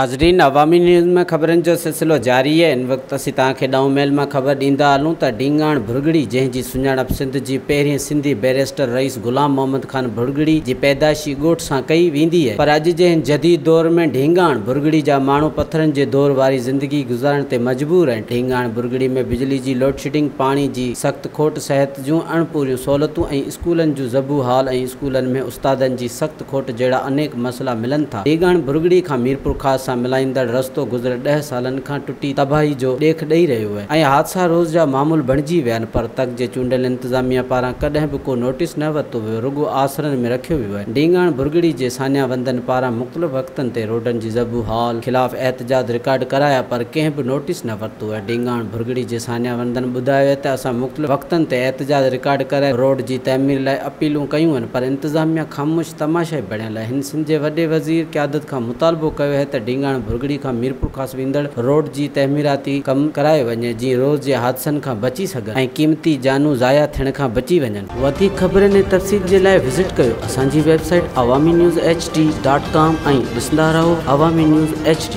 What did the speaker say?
नाज़रीन, अवामी न्यूज़ में खबरन जो सिलसिलो जारी है। इन वक्त असीं तव्हांखे ॾऊं मेल में खबर ॾींदा हलूं त ढींगाण भुरगड़ी, जंहिंजी सुञाणप सिंध जी पहिरीं सिंधी बैरिस्टर रईस गुलाम मोहम्मद खान भुरगड़ी जी पैदाइशी ॻोठ सां कई वेंदी है, पर अॼु जे जदीद दौर में ढींगाण भुरगड़ी जा माण्हू पत्थरनि जे दौर वारी ज़िंदगी गुज़ारण ते मजबूर आहिनि। ढींगाण भुरगड़ी में बिजली जी लोडशेडिंग, पानी जी सख्त खोट, सेहत जूं अणपूरियूं सहूलतूं ऐं स्कूलनि जूं ज़बू हाल ऐं स्कूलनि में उस्तादनि जी सख्त खोट जहिड़ा अनेक मसला मिलनि था। ढींगाण भुरगड़ी खां मीरपुर खास सां मिलाईंदड़ रस्तो गुज़िर 10 सालनि खां टुटी तबाही जो ॾेख ॾेई रहियो आहे ऐं हादसा रोज़ जा मामूल बणिजी विया आहिनि, पर तक जे चूंडियल इंतज़ामिया पारां कॾहिं बि को नोटिस न वरितो वियो, रुॻो आसरनि में रखियो वियो आहे। ढींगाण भुरगड़ी जे सान्या वंदनि पारां मुख़्तलिफ़ वक़्तनि ते रोडनि जी ज़बू हाल ख़िलाफ़ एहतजाज रिकॉर्ड कराया, पर कंहिं बि नोटिस न वरितो आहे। ढींगाण भुरगड़ी जे सान्या वंदनि ॿुधायो त असां मुख़्तलिफ़ वक़्तनि ते एहतजाज रिकॉर्ड कराए रोड जी तइमीर लाइ अपीलूं कयूं आहिनि, पर इंतज़ामिया ख़ामोश तमाशाई बणियल आहे। हिन सिंध जे वॾे वज़ीर क़यादत खां मुतालबो कयो आहे त ढींगाण भुरगड़ी खां मीरपुर खास वेंदड़ रोड जी तइमीराती कम कराए वञे, जीअं रोज़ जे हादसनि खां बची सघनि ऐं क़ीमती जानू ज़ाया थियण खां बची वञनि। वधीक ख़बरनि ऐं तफ़सील जे लाइ विज़िट कयो असांजी वेबसाइट awamiNewsHD.com ऐं ॾिसंदा रहो अवामी न्यूज़ HD।